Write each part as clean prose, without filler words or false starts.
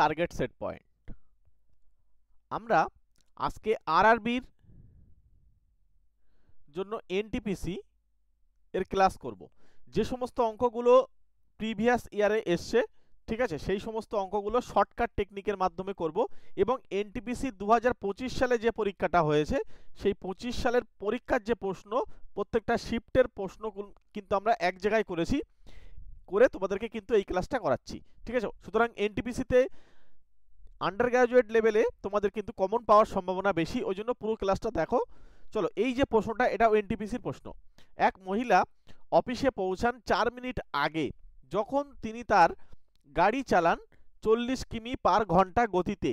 Target set point. আমরা আজকে আরআরবির জন্য এনটিপিসি এর ক্লাস করব। যে সমস্ত অঙ্কগুলো প্রিভিয়াস ইয়ারে এসছে, ঠিক আছে, সেই সমস্ত অঙ্কগুলো শর্টকাট টেকনিকের মাধ্যমে করব এবং এনটিপিসি 2025 সালে যে পরীক্ষাটা হয়েছে সেই 25 সালের পরীক্ষার যে প্রশ্ন, প্রত্যেকটা শিফটের প্রশ্ন কিন্তু আমরা এক জায়গায় করেছি, করে তোমাদেরকে কিন্তু এই ক্লাসটা করাচ্ছি, ঠিক আছে। সুতরাং এনটিপিসিতে আন্ডার গ্র্যাজুয়েট লেভেলে তোমাদের কিন্তু কমন পাওয়ার সম্ভাবনা বেশি, ওই জন্য পুরো ক্লাসটা দেখো। চলো, এই যে প্রশ্নটা, এটাও এনটিপিসির প্রশ্ন। এক মহিলা অফিসে পৌঁছান 4 মিনিট আগে যখন তিনি তার গাড়ি চালান 40 কিমি পার ঘন্টা গতিতে।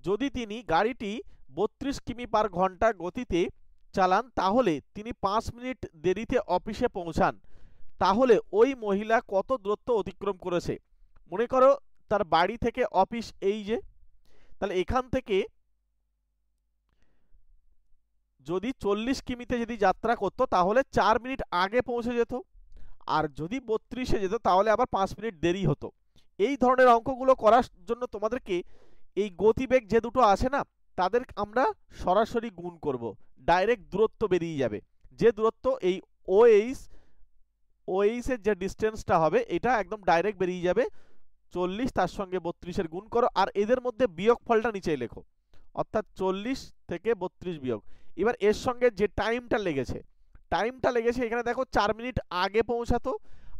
যদি তিনি গাড়িটি 32 কিমি পার ঘন্টা গতিতে চালান তাহলে তিনি 5 মিনিট দেরিতে অফিসে পৌঁছান। তাহলে ওই মহিলা কত দূরত্ব অতিক্রম করেছে? মনে করো তার বাড়ি থেকে অফিস এই যে, তাহলে এখান থেকে যদি 40 কিমিতে যদি যাত্রা করতো তাহলে 4 মিনিট আগে পৌঁছে যেত, আর যদি 32-এ যেত তাহলে আবার 5 মিনিট দেরি হতো। এই ধরনের অঙ্কগুলো করার জন্য তোমাদেরকে এই গতিবেগ যে দুটো আছে না, তাদের আমরা সরাসরি গুণ করব, ডাইরেক্ট দূরত্ব বেরিয়ে যাবে। যে দূরত্ব এই ওএইচ এর যে ডিস্টেন্সটা হবে এটা একদম ডাইরেক্ট বেরিয়ে যাবে। 40 তার সঙ্গে 32-এর গুণ করো, আর এদের মধ্যে বিয়োগফলটা নিচে লেখো, অর্থাৎ 40 থেকে 32 বিয়োগ। এবার এর সঙ্গে যে টাইমটা লেগেছে এখানে দেখো 4 মিনিট আগে পৌঁছাতো,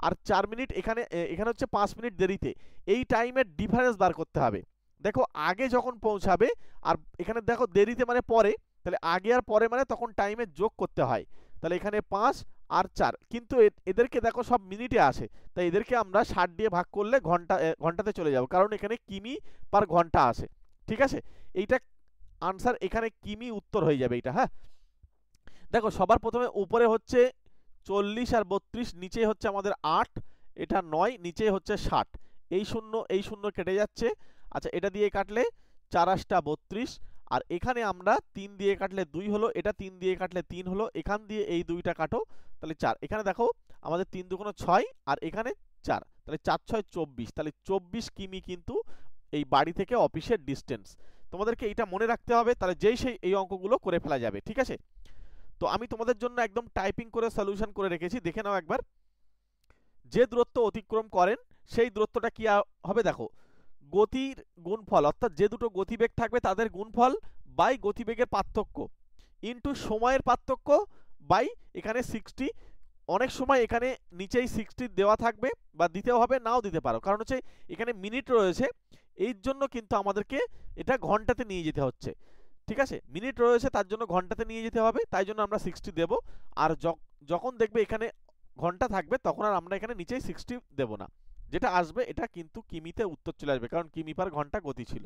আর 4 মিনিট এখানে হচ্ছে 5 মিনিট দেরিতে। এই টাইমের ডিফারেন্স বার করতে হবে। দেখো আগে যখন পৌঁছাবে আর এখানে দেখো দেরিতে মানে পরে, তাহলে আগে আর পরে মানে তখন টাইমের যোগ করতে হয়। তাহলে এখানে 5 আর 4, কিন্তু এদেরকে দেখো সব মিনিটে আসে, তাই এদেরকে আমরা 60 দিয়ে ভাগ করলে ঘন্টাতে চলে যাব, কারণ এখানে কিমি পার ঘন্টা আসে, ঠিক আছে। এইটা আনসার, এখানে কিমি উত্তর হয়ে যাবে এইটা। হ্যাঁ, দেখো সবার প্রথমে উপরে হচ্ছে 40 আর 32, নিচে হচ্ছে আমাদের 8, এটা 9, নিচে হচ্ছে 60। এই শূন্য কেটে যাচ্ছে। আচ্ছা, এটা দিয়ে কাটলে 4 8 32, আর এখানে আমরা 3 দিয়ে কাটলে 2 হলো, এটা 3 দিয়ে কাটলে 3 হলো, এখান দিয়ে এই 2টা কাটো তাহলে 4। এখানে দেখো আমাদের 3 2 6, আর এখানে 4, তাহলে 4 6 24, তাহলে 24 কিমি কিন্তু এই বাড়ি থেকে অফিসের ডিস্টেন্স। তোমাদেরকে এটা মনে রাখতে হবে, তাহলে যেই সেই এই অঙ্কগুলো করে ফেলা যাবে, ঠিক আছে। তো আমি তোমাদের জন্য একদম টাইপিং করে সলিউশন করে রেখেছি, দেখে নাও একবার। যে দূরত্ব অতিক্রম করেন সেই দূরত্বটা কি হবে, দেখো গতির গুণফল, অর্থাৎ যে দুটো গতিবেগ থাকবে তাদের গুণফল বাই গতিবেগের পার্থক্য ইনটু সময়ের পার্থক্য বাই এখানে 60। অনেক সময় এখানে নিচেই 60 দেওয়া থাকবে, বা দিতেও হবে, নাও দিতে পারো, কারণ হচ্ছে এখানে মিনিট রয়েছে, এই জন্য কিন্তু আমাদেরকে এটা ঘন্টাতে নিয়ে যেতে হচ্ছে, ঠিক আছে। মিনিট রয়েছে তার জন্য ঘন্টাতে নিয়ে যেতে হবে, তাই জন্য আমরা 60 দেব। আর যখন দেখবে এখানে ঘন্টা থাকবে তখন আর আমরা এখানে নিচেই 60 দেব না, যেটা আসবে এটা কিন্তু কিমিতে উত্তর চলে আসবে, কারণ কিমি পার ঘন্টা গতি ছিল।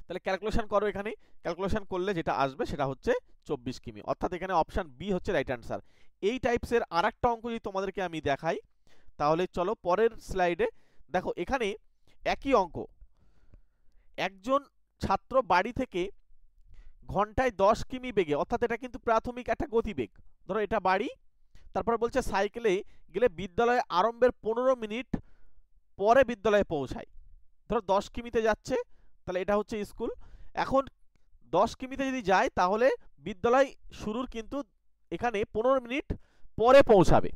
তাহলে ক্যালকুলেশন করো, এখানে ক্যালকুলেশন করলে যেটা আসবে সেটা হচ্ছে 24 কিমি, অর্থাৎ এখানে অপশন বি হচ্ছে রাইট অ্যান্সার। এই টাইপসের আরেকটা অঙ্ক যদি তোমাদেরকে আমি দেখাই, তাহলে চলো পরের স্লাইডে দেখো। এখানে একই অঙ্ক, একজন ছাত্র বাড়ি থেকে ঘন্টায় 10 কিমি বেগে, অর্থাৎ এটা কিন্তু প্রাথমিক একটা গতিবেগ, ধরো এটা বাড়ি, তারপর বলছে সাইকেলে গেলে বিদ্যালয়ে আরম্ভের 15 মিনিট পরে বিদ্যালয়ে পৌঁছায়। ধরো 10 কিমিতে যাচ্ছে, তাহলে এটা হচ্ছে স্কুল। এখন 10 কিমিতে যদি যায় তাহলে বিদ্যালয় শুরুর কিন্তু এখানে 15 মিনিট পরে পৌঁছাবে।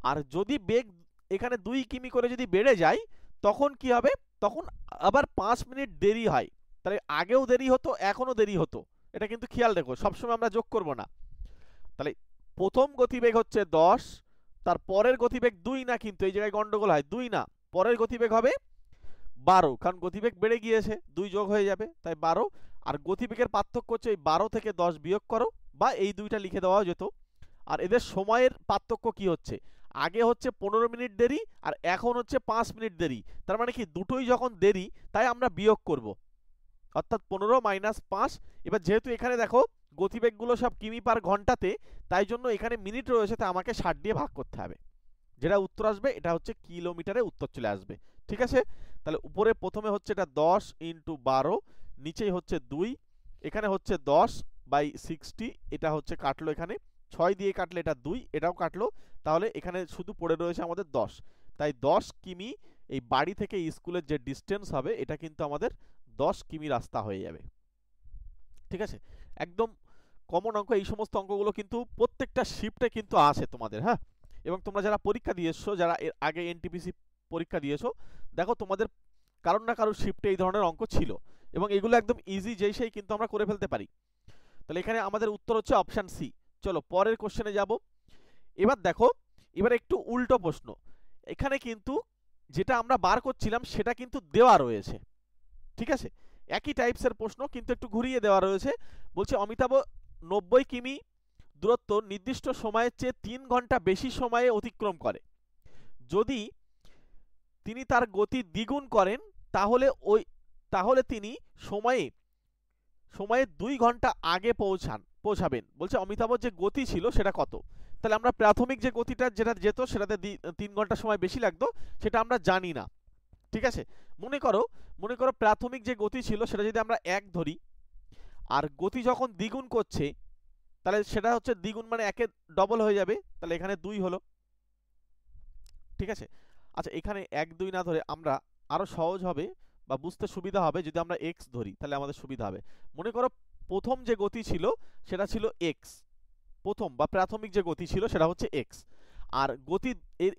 আর যদি বেগ এখানে 2 কিমি করে যদি বেড়ে যায় তখন কি হবে, তখন আবার 5 মিনিট দেরি হয়। তাহলে আগেও দেরি হতো, এখনও দেরি হতো, এটা কিন্তু খেয়াল রেখো, সবসময় আমরা যোগ করব না। তাহলে প্রথম গতিবেগ হচ্ছে 10, তার পরের গতিবেগ 2 না, কিন্তু এই জায়গায় গন্ডগোল হয়, 2 না, পরের গতিবেগ হবে 12, কারণ গতিবেগ বেড়ে গিয়েছে, 2 যোগ হয়ে যাবে, তাই 12। আর গতিবেগের পার্থক্য হচ্ছে এই 12 থেকে 10 বিয়োগ করো, বা এই দুইটা লিখে দেওয়া যেত। আর এদের সময়ের পার্থক্য কি হচ্ছে, আগে হচ্ছে 15 মিনিট দেরি আর এখন হচ্ছে 5 মিনিট দেরি, তার মানে কি দুটোই যখন দেরি তাই আমরা বিয়োগ করব, অর্থাৎ 15 মাইনাস 5। এবার যেহেতু এখানে দেখো গতিবেগগুলো সব কিমি পার ঘন্টাতে, তাই জন্য এখানে মিনিট রয়েছে, তাই আমাকে 60 দিয়ে ভাগ করতে হবে, যেটা উত্তর আসবে এটা হচ্ছে কিলোমিটারে উত্তর চলে আসবে, ঠিক আছে। তাহলে উপরে প্রথমে হচ্ছে এটা 10 ইন্টু 12, নিচেই হচ্ছে 2, এখানে হচ্ছে 10 বাই 60, এটা হচ্ছে কাটলো, এখানে 6 দিয়ে কাটলে এটা 2, এটাও কাটলো, তাহলে এখানে শুধু পড়ে রয়েছে আমাদের 10, তাই 10 কিমি এই বাড়ি থেকে স্কুলের যে ডিস্টেন্স হবে এটা কিন্তু আমাদের 10 কিমি রাস্তা হয়ে যাবে। ঠিক আছে, একদম কমন অঙ্ক। এই সমস্ত অঙ্কগুলো কিন্তু প্রত্যেকটা শিফটে কিন্তু আসে তোমাদের, হ্যাঁ। এবং তোমরা যারা পরীক্ষা দিয়েছো, যারা এর আগে এনটিপিসি পরীক্ষা দিয়েছো, দেখো তোমাদের কারণ না কারোর শিফটে এই ধরনের অঙ্ক ছিল, এবং এগুলো একদম ইজি যেই সেই কিন্তু আমরা করে ফেলতে পারি। তাহলে এখানে আমাদের উত্তর হচ্ছে অপশান সি। চলো পরের কোশ্চেনে যাব। এবার দেখো, এবার একটু উল্টো প্রশ্ন। এখানে কিন্তু যেটা আমরা বার করছিলাম সেটা কিন্তু দেওয়া রয়েছে, ঠিক আছে, একই টাইপসের প্রশ্ন কিন্তু একটু ঘুরিয়ে দেওয়া রয়েছে। বলছে অমিতাভ 90 কিমি দূরত্ব নির্দিষ্ট সময়ের চেয়ে 3 ঘন্টা বেশি সময়ে অতিক্রম করে। যদি তিনি তার গতি দ্বিগুণ করেন তাহলে তিনি সময়ে 2 ঘন্টা আগে পৌঁছাবেন। বলছে অমিতাভর যে গতি ছিল সেটা কত। তাহলে আমরা প্রাথমিক যে গতিটা যেটা যেত সেটাতে 3 ঘন্টা সময় বেশি লাগতো, সেটা আমরা জানি না। ঠিক আছে, মনে করো প্রাথমিক যে গতি ছিল সেটা যদি আমরা 1 ধরি, আর গতি যখন দ্বিগুণ করছে তাহলে সেটা হচ্ছে দ্বিগুণ মানে 1-এর ডবল হয়ে যাবে, তাহলে এখানে 2 হলো। ঠিক আছে, আচ্ছা এখানে 1 2 না ধরে আমরা আরো সহজ হবে বা বুঝতে সুবিধা হবে যদি আমরা x ধরি, তাহলে আমাদের সুবিধা হবে। মনে করো প্রথম যে গতি ছিল সেটা ছিল x, প্রথম বা প্রাথমিক যে গতি ছিল সেটা হচ্ছে x, আর গতি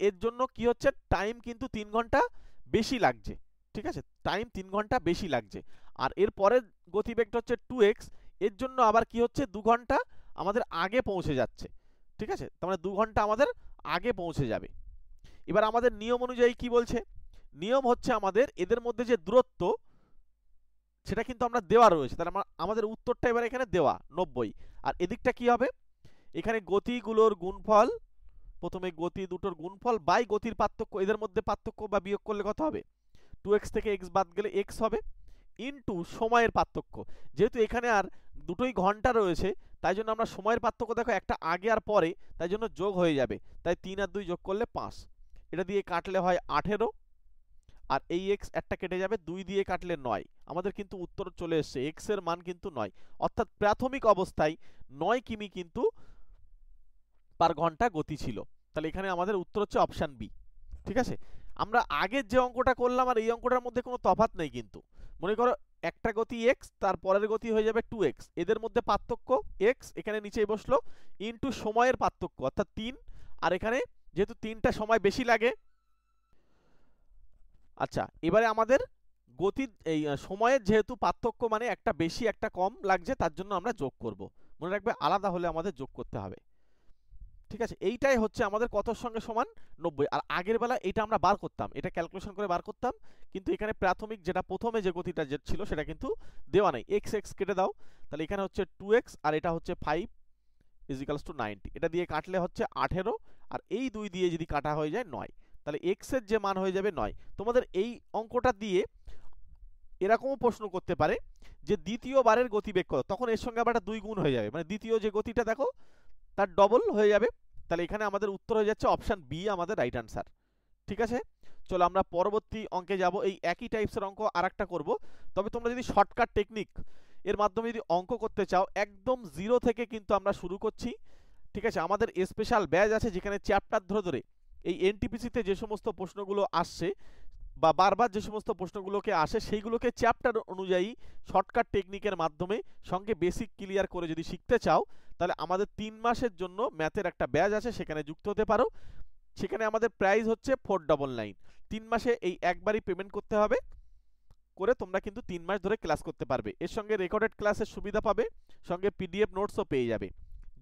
এর জন্য কি হচ্ছে, টাইম কিন্তু 3 ঘন্টা বেশি লাগছে। ঠিক আছে, টাইম 3 ঘন্টা বেশি লাগছে। আর এর পরের গতিবেগটা হচ্ছে 2x, এর জন্য আবার কি হচ্ছে, 2 ঘন্টা আমাদের আগে পৌঁছে যাচ্ছে। ঠিক আছে, তার মানে 2 ঘন্টা আমাদের আগে পৌঁছে যাবে। এবার আমাদের নিয়ম অনুযায়ী কি বলছে, নিয়ম হচ্ছে আমাদের এদের মধ্যে যে দূরত্ব সেটা কিন্তু আমরা দেওয়া রয়েছে, তাহলে আমাদের উত্তরটা এবার এখানে দেওয়া 90। আর এদিকটা কি হবে, এখানে গতিগুলোর গুণফল, প্রথমে গতি দুটোর গুণফল বাই গতির পার্থক্য, এদের মধ্যে পার্থক্য বা বিয়োগ করলে কত হবে, 2x থেকে x বাদ গেলে x হবে, ইনটু সময়ের পার্থক্য। যেহেতু এখানে আর দুটোই ঘন্টা রয়েছে তাই জন্য আমরা সময়ের পার্থক্য দেখো একটা আগে আর পরে, তাই জন্য যোগ হয়ে যাবে, তাই 3 আর 2 যোগ করলে 5, এটা দিয়ে কাটলে হয় 18, আর এই x একটা কেটে যাবে, 2 দিয়ে কাটলে 9। আমাদের কিন্তু উত্তর চলে এসছে, x এর মান কিন্তু 9, অর্থাৎ প্রাথমিক অবস্থায় 9 কিমি কিন্তু পার ঘন্টা গতি ছিল। তাহলে এখানে আমাদের উত্তর হচ্ছে অপশান বি। ঠিক আছে, আমরা আগের যে অঙ্কটা করলাম আর এই অঙ্কটার মধ্যে কোনো তফাৎ নেই কিন্তু। মনে করো একটা গতি x, তার পরের গতি হয়ে যাবে 2x, এদের মধ্যে পার্থক্য x এখানে নিচেই বসলো, ইনটু সময়ের পার্থক্য অর্থাৎ 3, আর এখানে যেহেতু 3টা সময় বেশি লাগে। আচ্ছা এবারে আমাদের গতির এই সময়ের যেহেতু পার্থক্য মানে একটা বেশি একটা কম লাগছে, তার জন্য আমরা যোগ করব। মনে রাখবে আলাদা হলে আমাদের যোগ করতে হবে। ঠিক আছে, এইটাই হচ্ছে আমাদের কতর সঙ্গে সমান 90। আর আগের বেলা এটা আমরা বার করতাম, এটা ক্যালকুলেশন করে বার করতাম, কিন্তু এখানে প্রাথমিক যেটা প্রথমে যে গতিটা যে ছিল সেটা কিন্তু দেওয়া নেই। x x কেটে দাও, তাহলে এখানে হচ্ছে 2x আর এটা হচ্ছে 5 ইজিক্যালস টু 90, এটা দিয়ে কাটলে হচ্ছে 18, আর এই 2 দিয়ে যদি কাটা হয়ে যায় 9, তাহলে x এর যে মান হয়ে যাবে 9। তোমাদের এই অঙ্কটা দিয়ে এরকমও প্রশ্ন করতে পারে যে দ্বিতীয়বারের গতিবেগ কত, তখন এর সঙ্গে আবার একটা 2 গুণ হয়ে যাবে, মানে দ্বিতীয় যে গতিটা দেখো তার ডবল হয়ে যাবে। তাহলে এখানে আমাদের উত্তর হয়ে যাচ্ছে অপশান বি আমাদের রাইট আনসার। ঠিক আছে, চলো আমরা পরবর্তী অঙ্কে যাব। এই একই টাইপসের অঙ্ক আরেকটা করব, তবে তোমরা যদি শর্টকাট টেকনিক এর মাধ্যমে যদি অঙ্ক করতে চাও, একদম জিরো থেকে কিন্তু আমরা শুরু করছি। ঠিক আছে, আমাদের স্পেশাল ব্যাচ আছে যেখানে চ্যাপ্টার ধরে ধরে এই এনটিপিসিতে যে সমস্ত প্রশ্নগুলো আসছে বা বারবার যে সমস্ত প্রশ্নগুলোকে আসে সেইগুলোকে চ্যাপ্টার অনুযায়ী শর্টকাট টেকনিকের মাধ্যমে সঙ্গে বেসিক ক্লিয়ার করে যদি শিখতে চাও, তাহলে আমাদের 3 মাসের জন্য ম্যাথের একটা ব্যাচ আছে, সেখানে যুক্ত হতে পারো। সেখানে আমাদের প্রাইস হচ্ছে 499। 3 মাসে এই একবারই পেমেন্ট করতে হবে, করে তোমরা কিন্তু 3 মাস ধরে ক্লাস করতে পারবে। এর সঙ্গে রেকর্ডেড ক্লাসের সুবিধা পাবে, সঙ্গে পিডিএফ নোটসও পেয়ে যাবে।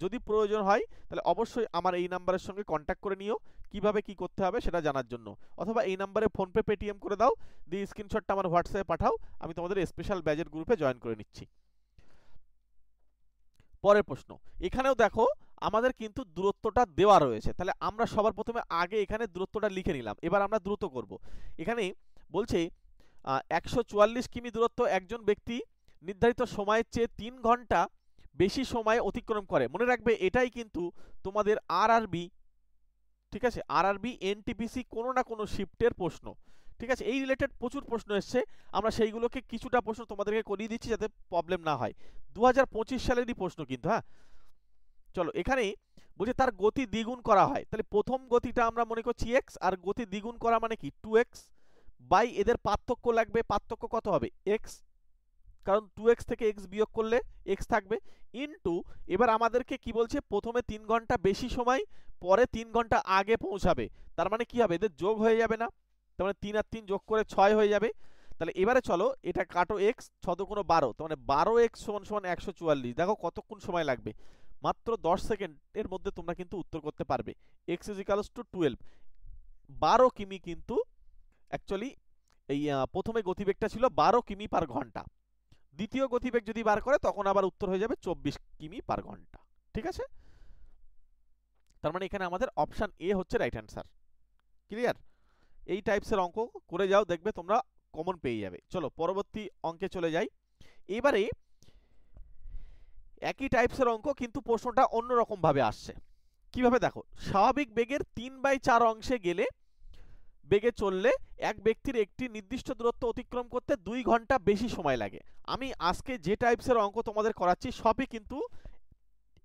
যদি প্রয়োজন হয় তাহলে অবশ্যই আমার এই নাম্বারের সঙ্গে কন্ট্যাক্ট করে নিও কিভাবে কি করতে হবে সেটা জানার জন্য, অথবা এই নাম্বারে ফোনপে পেটিএম করে দাও, দিয়ে স্ক্রিনশটটা আমার হোয়াটসঅ্যাপে পাঠাও, আমি তোমাদের স্পেশাল ব্যাচের গ্রুপে জয়েন করে নিচ্ছি। পরের প্রশ্ন, এখানেও দেখো আমাদের কিন্তু দূরত্বটা দেওয়া রয়েছে, তাহলে আমরা সবার প্রথমে আগে এখানে দূরত্বটা লিখে নিলাম। এবার আমরা দ্রুত করব। এখানে বলছে 144 কিমি দূরত্ব একজন ব্যক্তি নির্ধারিত সময়ের চেয়ে 3 ঘন্টা বেশি সময় অতিক্রম করে। মনে রাখবে এটাই কিন্তু তোমাদের আরআরবি, ঠিক আছে, আরআরবি এনটিপিসি কোনো না কোনো শিফটের প্রশ্ন। ঠিক আছে, এই রিলেটেড প্রচুর প্রশ্ন এসছে, আমরা সেইগুলোকে কিছুটা প্রশ্ন তোমাদেরকে করিয়ে দিচ্ছি যাতে প্রবলেম না হয়। 2025 সালেরই প্রশ্ন কিন্তু, হ্যাঁ। চলো এখানে বলছে তার গতি দ্বিগুণ করা হয়, তাহলে প্রথম গতিটা আমরা মনে করছি x, আর গতি দ্বিগুণ করা মানে কি 2x, বাই এদের পার্থক্য লাগবে, পার্থক্য কত হবে এক্স, কারণ 2x থেকে x বিয়োগ করলে x থাকবে, ইনটু এবার আমাদেরকে কি বলছে প্রথমে 3 ঘন্টা বেশি সময় পরে 3 ঘন্টা আগে পৌঁছাবে, তার মানে কি হবে এদের যোগ হয়ে যাবে না, তার মানে 3 আর 3 যোগ করে 6 হয়ে যাবে। তাহলে এবারে চলো এটা কাটো x 6 দুগুণ 12, তার মানে 12x = 144। দেখো কতক্ষণ সময় লাগবে, মাত্র 10 সেকেন্ডের মধ্যে তোমরা কিন্তু উত্তর করতে পারবে। x = 12, 12 কিমি কিন্তু অ্যাকচুয়ালি এই প্রথমে গতিবেগটা ছিল 12 কিমি পার ঘন্টা, দ্বিতীয় গতিবেগ যদি বার করে তখন আবার উত্তর হয়ে যাবে 24 কিমি পার ঘন্টা। ঠিক আছে, তার মানে এখানে আমাদের অপশন এ হচ্ছে রাইট অ্যান্সার। ক্লিয়ার? এই টাইপসের অঙ্ক করে যাও, দেখবে তোমরা কমন পেয়ে যাবে। চলো পরবর্তী অঙ্কে চলে যাই। এবারে একই টাইপসের অঙ্ক কিন্তু প্রশ্নটা অন্যরকম ভাবে আসছে। কিভাবে দেখো, স্বাভাবিক বেগের 3/4 অংশে গেলে বেগে চললে এক ব্যক্তির একটি নির্দিষ্ট দূরত্ব অতিক্রম করতে 2 ঘন্টা বেশি সময় লাগে। আমি আজকে যে টাইপসের অঙ্ক তোমাদের করাচ্ছি সবই কিন্তু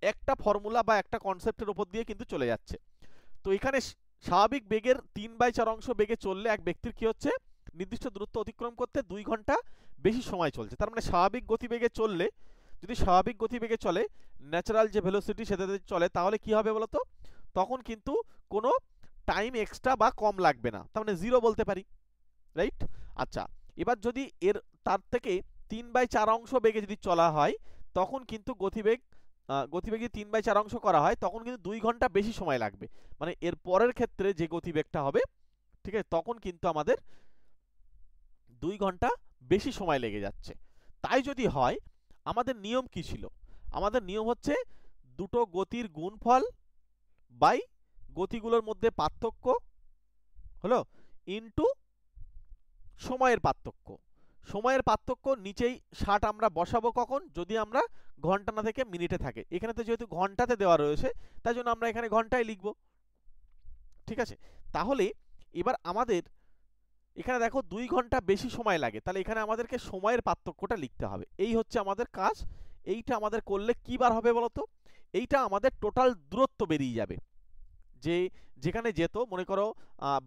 একটা ফর্মুলা বা একটা কনসেপ্টের উপর দিয়ে কিন্তু চলে যাচ্ছে। তো এখানে স্বাভাবিক বেগের 3/4 অংশ বেগে চললে এক ব্যক্তির কি হচ্ছে নির্দিষ্ট দূরত্ব অতিক্রম করতে 2 ঘন্টা বেশি সময় চলছে। তার মানে স্বাভাবিক গতিবেগে চললে, যদি স্বাভাবিক গতিবেগে চলে ন্যাচারাল যে ভেলোসিটি সেটাতে চলে, তাহলে কি হবে বলতো, তখন কিন্তু কোনো টাইম এক্সট্রা বা কম লাগবে না, তার মানে 0 বলতে পারি, রাইট? আচ্ছা, এবার যদি এর তার থেকে 3/4 অংশ বেগে যদি চলা হয় তখন কিন্তু গতিবেগ যদি 3/4 অংশ করা হয় তখন কিন্তু 2 ঘন্টা বেশি সময় লাগবে, মানে এর পরের ক্ষেত্রে যে গতিবেগটা হবে, ঠিক আছে, তখন কিন্তু আমাদের 2 ঘন্টা বেশি সময় লেগে যাচ্ছে। তাই যদি হয় আমাদের নিয়ম কি ছিল, আমাদের নিয়ম হচ্ছে দুটো গতির গুণফল বাই গতিগুলোর মধ্যে পার্থক্য হলো ইনটু সময়ের পার্থক্য। সময়ের পার্থক্য নিচেই 60 আমরা বসাবো কখন, যদি আমরা ঘন্টা না থেকে মিনিটে থাকে, এখানে তো যেহেতু ঘন্টাতে দেওয়া রয়েছে তাই জন্য আমরা এখানে ঘন্টায় লিখব। ঠিক আছে, তাহলে এবার আমাদের এখানে দেখো 2 ঘন্টা বেশি সময় লাগে, তাহলে এখানে আমাদেরকে সময়ের পার্থক্যটা লিখতে হবে। এই হচ্ছে আমাদের কাজ। এইটা আমাদের করলে কি বার হবে বলতো, এইটা আমাদের টোটাল দূরত্ব বেরিয়ে যাবে, যে যেখানে যেত, মনে করো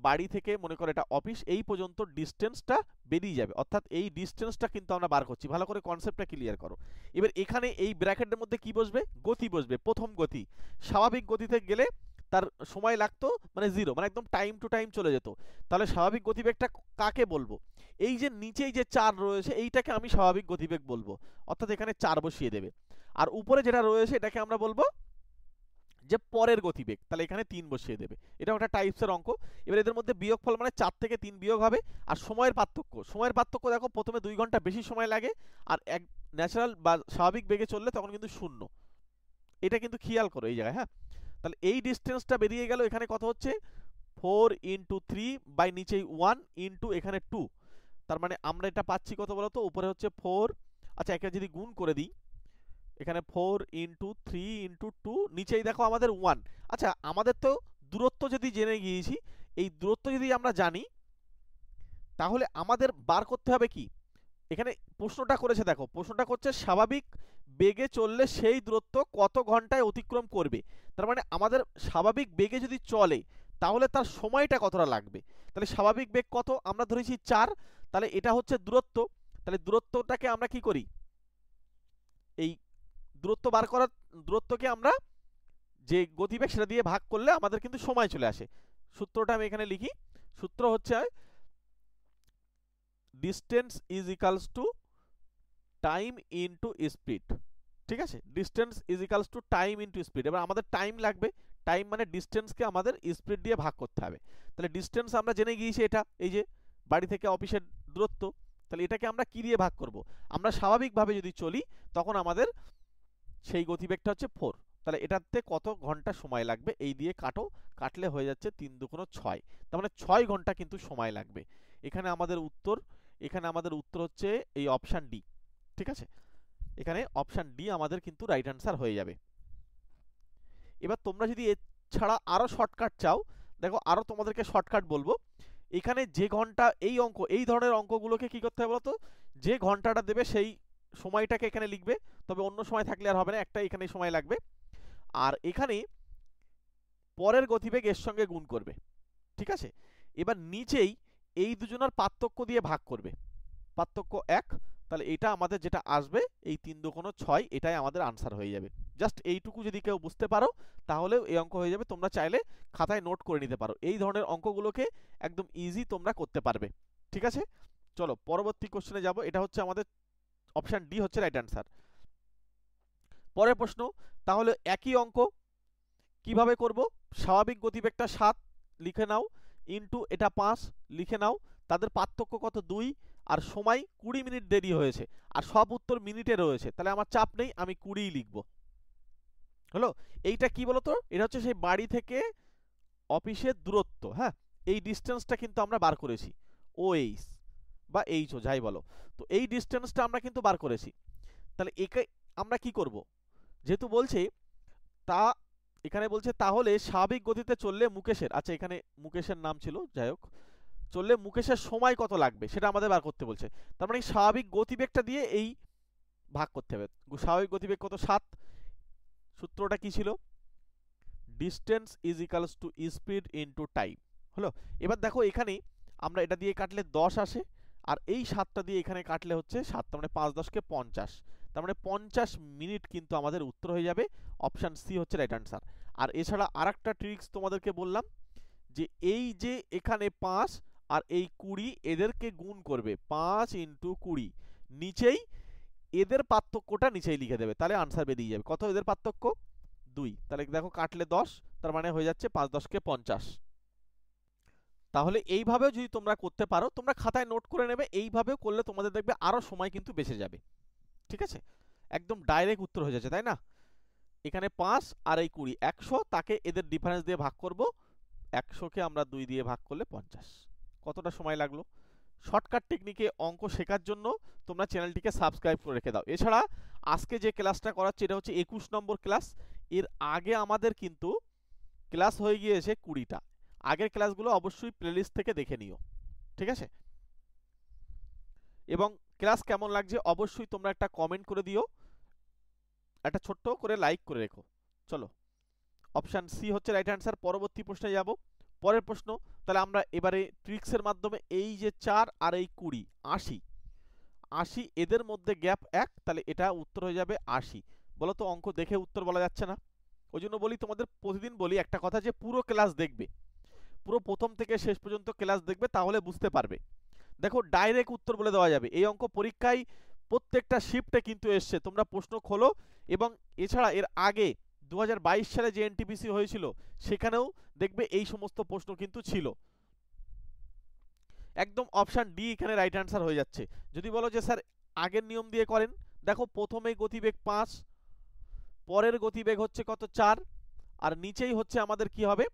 বাড়ি থেকে মনে করো এটা অফিস, এই পর্যন্ত ডিস্টেন্সটা বেরিয়ে যাবে, অর্থাৎ এই ডিস্টেন্সটা কিন্তু আমরা বার করছি। ভালো করে কনসেপ্টটা ক্লিয়ার করো। এবার এখানে এই ব্র্যাকেটের মধ্যে কি বসবে, গতি বসবে। প্রথম গতি স্বাভাবিক গতিতে গেলে তার সময় লাগতো মানে 0, মানে একদম টাইম টু টাইম চলে যেত। তাহলে স্বাভাবিক গতিবেগটা কাকে বলবো, এই যে নিচেই যে 4 রয়েছে এইটাকে আমি স্বাভাবিক গতিবেগ বলবো, অর্থাৎ এখানে 4 বসিয়ে দেবে। আর উপরে যেটা রয়েছে এটাকে আমরা বলবো যে পরের গতিবেগ, তাহলে এখানে 3 বসিয়ে দেবে। এটা একটা টাইপসের অঙ্ক। এবার এদের মধ্যে বিয়োগফল মানে 4 থেকে 3 বিয়োগ হবে। আর সময়ের পার্থক্য, সময়ের পার্থক্য দেখো প্রথমে 2 ঘন্টা বেশি সময় লাগে, আর এক ন্যাচারাল বা স্বাভাবিক বেগে চললে তখন কিন্তু 0। এটা কিন্তু খেয়াল করো এই জায়গায়, হ্যাঁ। তাহলে এই ডিস্টেন্সটা বেরিয়ে গেল, এখানে কত হচ্ছে 4 × 3 বাই নিচেই 1 ইন্টু এখানে 2, তার মানে আমরা এটা পাচ্ছি কত বলতো, উপরে হচ্ছে 4, আচ্ছা একে যদি গুণ করে দিই, এখানে 4 × 3 × 2, নিচেই দেখো আমাদের 1। আচ্ছা আমাদের তো দূরত্ব যদি জেনে গিয়েছি, এই দূরত্ব যদি আমরা জানি তাহলে আমাদের বার করতে হবে কি, এখানে প্রশ্নটা করেছে দেখো, প্রশ্নটা করছে স্বাভাবিক বেগে চললে সেই দূরত্ব কত ঘন্টায় অতিক্রম করবে। তার মানে আমাদের স্বাভাবিক বেগে যদি চলে তাহলে তার সময়টা কতটা লাগবে। তাহলে স্বাভাবিক বেগ কত, আমরা ধরেছি 4, তাহলে এটা হচ্ছে দূরত্ব। তাহলে দূরত্বটাকে আমরা কি করি, এই দূরত্ব বার করার দূরত্বকে আমরা যে গতিবেগ সেটা দিয়ে ভাগ করলে আমাদের কিন্তু সময় চলে আসে। সূত্রটা আমি এখানে লিখি, সূত্র হচ্ছে distance is equals to time into speed. ঠিক আছে, distance is equals to time into speed. এবার আমাদের টাইম লাগবে, টাইম মানে ডিস্টেন্সকে আমাদের স্পিড দিয়ে ভাগ করতে হবে। তাহলে ডিস্টেন্স আমরা জেনে গিয়েছি, এটা এই যে বাড়ি থেকে অফিসের দূরত্ব, তাহলে এটাকে আমরা কি দিয়ে ভাগ করব, আমরা স্বাভাবিকভাবে যদি চলি তখন আমাদের সেই গতিবেগটা হচ্ছে 4, তাহলে এটাতে কত ঘন্টা সময় লাগবে এই দিয়ে কাটো, কাটলে হয়ে যাচ্ছে 3 × 2 = 6, তার মানে 6 ঘন্টা কিন্তু সময় লাগবে। এখানে আমাদের উত্তর, এখানে আমাদের উত্তর হচ্ছে এই অপশান ডি। ঠিক আছে, এখানে অপশান ডি আমাদের কিন্তু রাইট অ্যান্সার হয়ে যাবে। এবার তোমরা যদি এছাড়া আরো শর্টকাট চাও, দেখো আরো তোমাদেরকে শর্টকাট বলবো। এখানে যে ঘন্টা এই অঙ্ক, এই ধরনের অঙ্কগুলোকে কি করতে হবে বলতো, যে ঘন্টাটা দেবে সেই সময়টাকে এখানে লিখবে, তবে অন্য সময় থাকলে আর হবে না, একটা এখানে সময় লাগবে। আর এখানে পরের গতিবেগ এর সঙ্গে গুণ করবে। ঠিক আছে, এবার নিচেই এই দুজনের পার্থক্য দিয়ে ভাগ করবে, পার্থক্য 1, তাহলে এটা আমাদের যেটা আসবে এই 3 দুগুণ 6, এটাই আমাদের আনসার হয়ে যাবে। জাস্ট এইটুকু যদি কেউ বুঝতে পারো তাহলেও এই অঙ্ক হয়ে যাবে। তোমরা চাইলে খাতায় নোট করে নিতে পারো, এই ধরনের অঙ্কগুলোকে একদম ইজি তোমরা করতে পারবে। ঠিক আছে, চলো পরবর্তী কোশ্চেনে যাব। এটা হচ্ছে আমাদের অপশন ডি হচ্ছে রাইট অ্যান্সার। পরের প্রশ্ন, তাহলে একই অঙ্ক কিভাবে করব? স্বাভাবিক গতিবেগটা 7 লিখে নাও, ইনটু এটা 5 লিখে নাও, তাদের পার্থক্য কত 2, আর সময় 20 মিনিট দেরি হয়েছে, আর সব উত্তর মিনিটে রয়েছে, তাহলে আমার চাপ নেই, আমি 20ই লিখব। হলো, এইটা কি বলতো, এটা হচ্ছে সেই বাড়ি থেকে অফিসের দূরত্ব। হ্যাঁ, এই ডিস্টেন্সটা কিন্তু আমরা বার করেছি, OH বা HO যাই বলো, তো এই ডিস্টেন্সটা আমরা কিন্তু বার করেছি। তাহলে একে আমরা কি করব, যেহেতু বলছে তা, এখানে বলছে তাহলে স্বাভাবিক গতিতে চললে মুকেশের, আচ্ছা এখানে মুকেশের নাম ছিল, যাই হোক, চললে মুকেশের সময় কত লাগবে সেটা আমাদের বার করতে বলছে। তার মানে স্বাভাবিক গতিবেগটা দিয়ে এই ভাগ করতে হবে। স্বাভাবিক গতিবেগ কত 7, সূত্রটা কি ছিল, distance is equals two speed into time. হলো, এবার দেখো এখানে আমরা এটা দিয়ে কাটলে 10 আসে, আর এই 7টা দিয়ে এখানে কাটলে হচ্ছে 7, তার মানে 5 10 কে 50, তার মানে 50 মিনিট কিন্তু আমাদের উত্তর হয়ে যাবে। অপশান সি হচ্ছে রাইট অ্যান্সার। আর এছাড়া আরেকটা ট্রিক্স তোমাদেরকে বললাম, যে এই যে এখানে 5 আর এই 20 এদেরকে গুণ করবে, 5 ইন্টু 20, নিচেই এদের পার্থক্যটা নিচেই লিখে দেবে, তাহলে আনসার বেরিয়ে যাবে। কত এদের পার্থক্য 2, তাহলে দেখো কাটলে 10, তার মানে হয়ে যাচ্ছে 5 10 কে 50। তাহলে এইভাবেও যদি তোমরা করতে পারো, তোমরা খাতায় নোট করে নেবে, এইভাবেও করলে তোমাদের দেখবে আরো সময় কিন্তু বেঁচে যাবে। ঠিক আছে, একদম ডাইরেক্ট উত্তর হয়ে যাচ্ছে, তাই না? এখানে 5 আর এই 20, 100, তাকে এদের ডিফারেন্স দিয়ে ভাগ করব, 100কে আমরা 2 দিয়ে ভাগ করলে 50। কতটা সময় লাগলো? শর্টকাট টেকনিকে অঙ্ক শেখার জন্য তোমরা চ্যানেলটিকে সাবস্ক্রাইব করে রেখে দাও। এছাড়া আজকে যে ক্লাসটা করাচ্ছি এটা হচ্ছে 21 নম্বর ক্লাস। এর আগে আমাদের কিন্তু ক্লাস হয়ে গিয়েছে 20টা। আগের ক্লাসগুলো অবশ্যই প্লেলিস্ট থেকে দেখে নিও। ঠিক আছে, এবং ক্লাস কেমন লাগছে অবশ্যই তোমরা একটা কমেন্ট করে দিও, একটা ছোট্ট করে লাইক করে রেখো। চলো, অপশান সি হচ্ছে রাইট অ্যান্সার। পরবর্তী প্রশ্নে যাব। পরের প্রশ্ন, তাহলে আমরা এবারে ট্রিক্সের মাধ্যমে এই যে 4 আর এই 20, 80 এদের মধ্যে গ্যাপ 1, তাহলে এটা উত্তর হয়ে যাবে 80। বলো তো, অঙ্ক দেখে উত্তর বলা যাচ্ছে না? ওই জন্য বলি, তোমাদের প্রতিদিন বলি একটা কথা, যে পুরো ক্লাস দেখবে, পুরো প্রথম থেকে শেষ পর্যন্ত ক্লাস দেখবে, তাহলে বুঝতে পারবে। দেখো ডাইরেক্ট উত্তর বলে দেওয়া যাবে, এই অঙ্ক পরীক্ষায় প্রত্যেকটা শিফটে কিন্তু এসছে, তোমরা প্রশ্ন খোলো। এবং এছাড়া এর আগে 2022 সালে যে এনটিপিসি হয়েছিল সেখানেও দেখবে এই সমস্ত প্রশ্ন কিন্তু ছিল। একদম অপশান ডি এখানে রাইট অ্যান্সার হয়ে যাচ্ছে। যদি বলো যে স্যার আগের নিয়ম দিয়ে করেন, দেখো প্রথমে গতিবেগ 5, পরের গতিবেগ হচ্ছে কত 4, আর নিচেই হচ্ছে আমাদের কি হবে,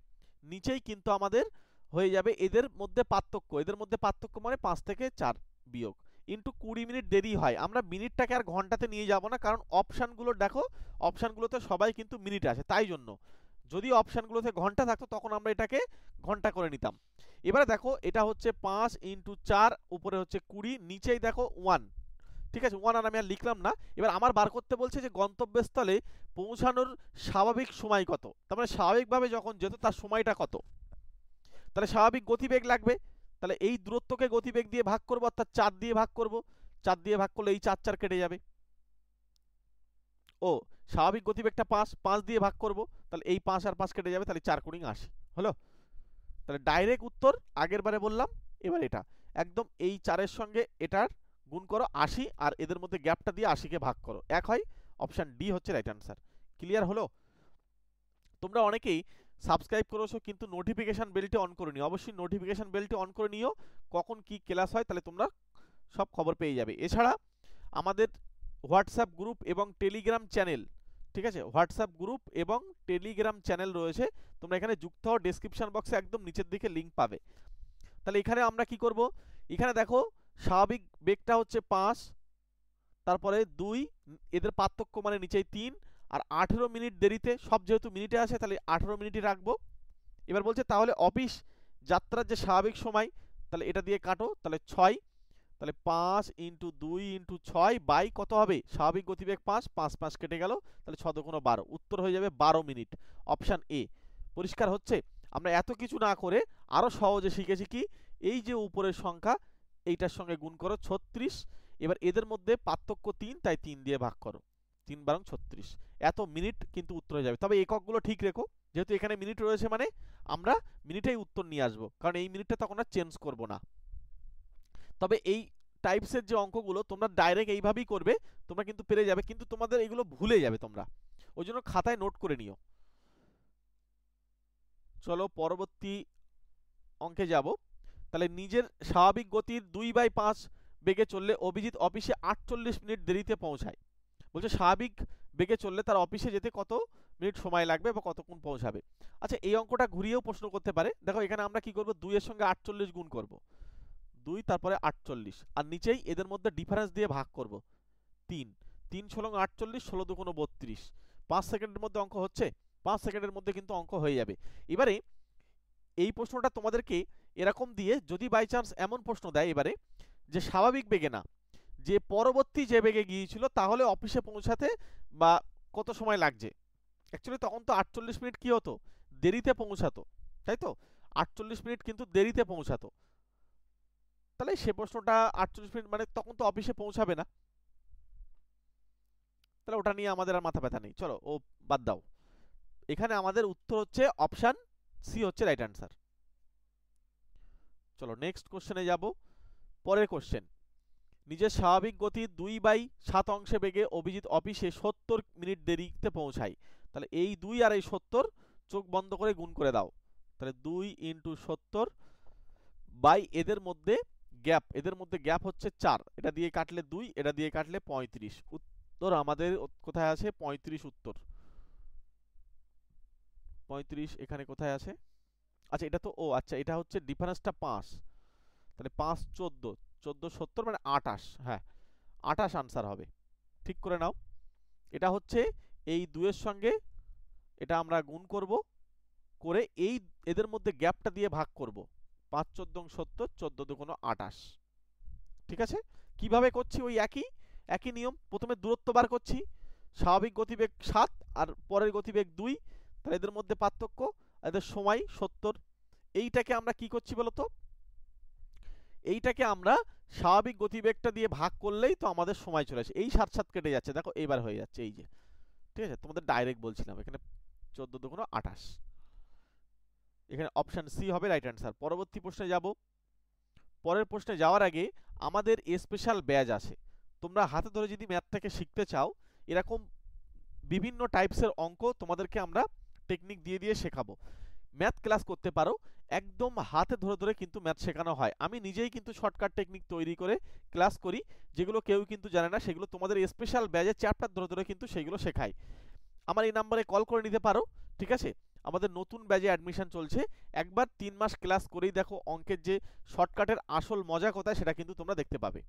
নিচেই কিন্তু আমাদের হয়ে যাবে এদের মধ্যে পার্থক্য, এদের মধ্যে পার্থক্য মানে 5 থেকে 4 বিয়োগ, ইন্টু 20 মিনিট দেরি হয়। আমরা মিনিটটাকে আর ঘন্টাতে নিয়ে যাব না, কারণ অপশানগুলো দেখো, অপশানগুলোতে সবাই কিন্তু মিনিট আছে, তাই জন্য। যদি অপশানগুলোতে ঘন্টা থাকতো তখন আমরা এটাকে ঘন্টা করে নিতাম। এবারে দেখো এটা হচ্ছে 5 ইন্টু 4, উপরে হচ্ছে 20, নিচেই দেখো 1। ঠিক আছে, 1 আর আমি আর লিখলাম না। এবার আমার বার করতে বলছে যে গন্তব্যস্থলে পৌঁছানোর স্বাভাবিক সময় কত, তার মানে স্বাভাবিকভাবে যখন যেত তার সময়টা কত। তাহলে স্বাভাবিক গতিবেগ লাগবে, তাহলে এই দূরত্বকে গতিবেগ দিয়ে ভাগ করবো, অর্থাৎ 4 দিয়ে ভাগ করব, 4 দিয়ে ভাগ করলে এই 4 4 কেটে যাবে। ও স্বাভাবিক গতিবেগটা 5, 5 দিয়ে ভাগ করব, তাহলে এই 5 আর 5 কেটে যাবে, তাহলে 4 × 80 হলো। তাহলে ডাইরেক্ট উত্তর আগের বারে বললাম, এবার এটা একদম এই 4-এর সঙ্গে এটার গুণ করো 80, আর এদের মধ্যে গ্যাপটা দিয়ে 80কে ভাগ করো, 1 হয়। অপশান ডি হচ্ছে রাইট অ্যান্সার। ক্লিয়ার হলো? তোমরা অনেকেই সাবস্ক্রাইব করেছো কিন্তু নোটিফিকেশান বেলটি অন করে নিও, অবশ্যই নোটিফিকেশান বেলটি অন করে নিও, কখন কি ক্লাস হয় তাহলে তোমরা সব খবর পেয়ে যাবে। এছাড়া আমাদের হোয়াটসঅ্যাপ গ্রুপ এবং টেলিগ্রাম চ্যানেল, ঠিক আছে, হোয়াটসঅ্যাপ গ্রুপ এবং টেলিগ্রাম চ্যানেল রয়েছে, তোমরা এখানে যুক্ত হও, ডেসক্রিপশন বক্সে একদম নিচের দিকে লিঙ্ক পাবে। তাহলে এখানে আমরা কি করব, এখানে দেখো স্বাভাবিক বেগটা হচ্ছে 5, তারপরে 2, এদের পার্থক্য মানে নিচেই 3, আর 18 মিনিট দেরিতে, সব যেহেতু মিনিটে আসে তাহলে 18 মিনিটই রাখবো। এবার বলছে তাহলে অফিস যাত্রার যে স্বাভাবিক সময়, তাহলে এটা দিয়ে কাটো, তাহলে 6, তাহলে 5 ইন্টু 2 ইন্টু 6 বাই কত হবে, স্বাভাবিক গতিবেগ 5, 5 5 কেটে গেল, তাহলে 6 × 12, উত্তর হয়ে যাবে 12 মিনিট। Option A. পরিষ্কার হচ্ছে? আমরা এত কিছু না করে আরো সহজে শিখেছি কি, এই যে উপরের সংখ্যা এইটার সঙ্গে গুণ করো 36। এবার এদের মধ্যে পার্থক্য 3, তাই 3 দিয়ে ভাগ করো, 3 বারং 36। এত মিনিট কিন্তু উত্তর হয়ে যাবে। তবে এককগুলো ঠিক রেখো, যেহেতু এখানে মিনিট রয়েছে মানে আমরা মিনিটেই উত্তর নিয়ে আসবো, কারণ এই মিনিটটা তখন আর চেঞ্জ করব না। তবে এই টাইপসের যে অঙ্কগুলো তোমরা ডাইরেক্ট এইভাবেই করবে, তোমরা কিন্তু পেরে যাবে, কিন্তু তোমাদের এগুলো ভুলে যাবে তোমরা, ওই জন্য খাতায় নোট করে নিও। চলো পরবর্তী অঙ্কে যাব। তাহলে নিজের স্বাভাবিক গতির 2/5 বেগে চললে অভিজিৎ অফিসে 48 মিনিট দেরিতে পৌঁছায়। বলছে স্বাভাবিক বেগে চললে তার অফিসে যেতে কত মিনিট সময় লাগবে বা কতক্ষণ পৌঁছাবে। আচ্ছা, এই অঙ্কটা ঘুরিয়েও প্রশ্ন করতে পারে। দেখো এখানে আমরা কি করব, 2 এর সঙ্গে 48 গুণ করব, 2 তারপরে 48, আর নিচেই এদের মধ্যে ডিফারেন্স দিয়ে ভাগ করব 3। 3 × 48, 16 × 32। 5 সেকেন্ডের মধ্যে অঙ্ক হচ্ছে, 5 সেকেন্ডের মধ্যে কিন্তু অঙ্ক হয়ে যাবে। এবারে এই প্রশ্নটা তোমাদেরকে এরকম দিয়ে, যদি বাই চান্স এমন প্রশ্ন দেয় এবারে যে স্বাভাবিক বেগে না, যে পরবর্তী যে বেগে গিয়েছিল, তাহলে অফিসে পৌঁছাতে বা কত সময় লাগছে। অ্যাকচুয়ালি তখন তো 48 মিনিট কি হতো, দেরিতে পৌঁছাতো, তাই তো? 48 মিনিট কিন্তু দেরিতে পৌঁছাতো। তাহলে সে প্রশ্নটা 48 মিনিট মানে তখন তো অফিসে পৌঁছাবে না, তাহলে ওটা নিয়ে আমাদের আর মাথা ব্যথা নেই, চলো ও বাদ দাও। এখানে আমাদের উত্তর হচ্ছে অপশান সি হচ্ছে রাইট অ্যান্সার। চলো নেক্সট কোশ্চেনে যাব। পরের কোশ্চেন, নিজের স্বাভাবিক গতির 2/7 অংশে বেগে অভিজিৎ অফিসে 70 মিনিট দেরিতে পৌঁছায়। তাহলে এই 2 আর এই 70 চোখ বন্ধ করে গুণ করে দাও। তাহলে 2 × 70 বাই এদের মধ্যে গ্যাপ হচ্ছে 4, এটা দিয়ে কাটলে 2, এটা দিয়ে কাটলে 35। উত্তর আমাদের কোথায় আছে, 35 উত্তর। 35 এখানে কোথায় আছে? আচ্ছা এটা তো, ও আচ্ছা এটা হচ্ছে ডিফারেন্সটা 5, তাহলে 5 14, 14 70 মানে 28। হ্যাঁ 28 আনসার হবে, ঠিক করে নাও। এটা হচ্ছে এই 2 এর সঙ্গে এটা আমরা গুণ করব, করে এই এদের মধ্যে গ্যাপটা দিয়ে ভাগ করব। 5 14 70, 14 2 28। ঠিক আছে, কিভাবে করছি ওই একই নিয়ম। প্রথমে দূরত্ব বার করছি, স্বাভাবিক গতিবেগ 7 আর পরের গতিবেগ 2, তাহলে এদের মধ্যে পার্থক্য, এদের সময় 70। এইটাকে আমরা কি করছি বলতো, এইটাকে আমরা স্বাভাবিক গতিবেগটা দিয়ে ভাগ করলেই তো আমাদের সময় চলে আসে। এই 7 7 কেটে যাচ্ছে, দেখো এইবার হয়ে যাচ্ছে, এই যে ঠিক আছে। তোমাদের ডাইরেক্ট বলছিলাম, এখানে 14 2 28, এখানে অপশন সি হবে রাইট অ্যান্সার। পরবর্তী প্রশ্নে যাব। পরের প্রশ্নে যাওয়ার আগে আমাদের স্পেশাল ব্যাচ আছে, তোমরা হাতে ধরে যদি ম্যাথটাকে শিখতে চাও, এরকম বিভিন্ন টাইপসের অঙ্ক তোমাদেরকে আমরা টেকনিক দিয়ে দিয়ে শেখাবো। ম্যাথ ক্লাস করতে পারো, একদম হাতে ধরে ধরে কিন্তু ম্যাথ শেখানো হয়। আমি নিজেই কিন্তু শর্টকাট টেকনিক তৈরি করে ক্লাস করি, যেগুলো কেউ কিন্তু জানে না, সেগুলো তোমাদের স্পেশাল ব্যাচে চ্যাপ্টার ধরে ধরে কিন্তু সেইগুলো শেখাই। আমার এই নাম্বারে কল করে নিতে পারো, ঠিক আছে। আমাদের নতুন ব্যাচে অ্যাডমিশন চলছে, একবার 3 মাস ক্লাস করেই দেখো অঙ্কের যে শর্টকাটের আসল মজা কোথায় সেটা কিন্তু তোমরা দেখতে পাবে।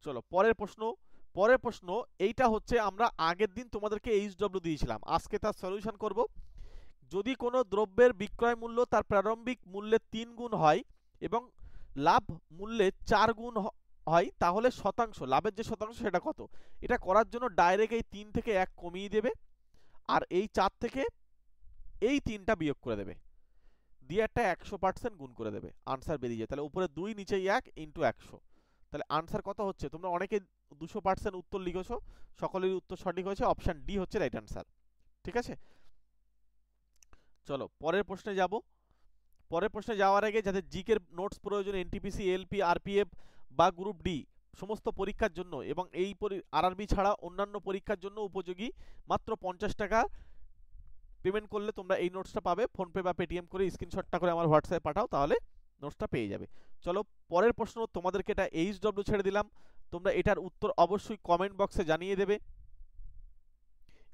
চলো পরের প্রশ্ন এইটা হচ্ছে, আমরা আগের দিন তোমাদেরকে এইচডব্লিউ দিয়েছিলাম, আজকে তার সলিউশন করব। যদি কোনো দ্রব্যের বিক্রয় মূল্য তার প্রারম্ভিক মূল্যের 3 গুণ হয় এবং লাভ মূল্যে 4 গুণ হয়, তাহলে শতাংশ, লাভের যে শতাংশ সেটা কত? এটা করার জন্য ডাইরেক্ট এই 3 থেকে 1 কমিয়ে দেবে, আর এই 4 থেকে এই 3টা বিয়োগ করে দেবে, দিয়ে একটা 100% গুণ করে দেবে, আনসার বেরিয়ে যায়। তাহলে উপরে 2 নিচে 1 ইন্টু 100, তাহলে আনসার কত হচ্ছে? তোমরা অনেকে 200% উত্তর লিখেছো, সকলেরই উত্তর সঠিক হয়েছে, অপশন ডি হচ্ছে রাইট আনসার। ঠিক আছে, চলো পরের প্রশ্নে যাব। পরের প্রশ্নে যাওয়ার আগে যাদের জিকের নোটস প্রয়োজন, এনটিপিসি, এলপি, আরপিএফ বা গ্রুপ ডি সমস্ত পরীক্ষার জন্য এবং এই আরআরবি ছাড়া অন্যান্য পরীক্ষার জন্য উপযোগী, মাত্র 50 টাকা পেমেন্ট করলে তোমরা এই নোটসটা পাবে। ফোনপে বা পেটিএম করে স্ক্রিনশটটা করে আমার হোয়াটসঅ্যাপে পাঠাও, তাহলে নোটসটা পেয়ে যাবে। চলো পরের প্রশ্ন, তোমাদেরকে এটা এইচডব্লিউ ছেড়ে দিলাম, তোমরা এটার উত্তর অবশ্যই কমেন্ট বক্সে জানিয়ে দেবে,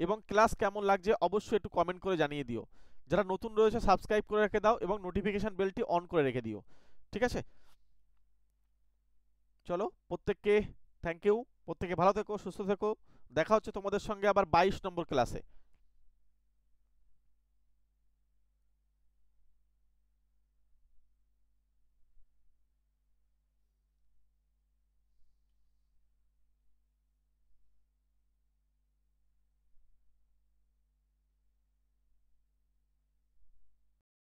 এবং ক্লাস কেমন লাগছে অবশ্যই একটু কমেন্ট করে জানিয়ে দিও। যারা নতুন রয়েছে সাবস্ক্রাইব করে রেখে দাও এবং নোটিফিকেশন বেলটি অন করে রেখে দিও, ঠিক আছে। চলো প্রত্যেককে থ্যাংক ইউ, প্রত্যেকে ভালো থেকো, সুস্থ থেকো, দেখা হচ্ছে তোমাদের সঙ্গে আবার 22 নম্বর ক্লাসে।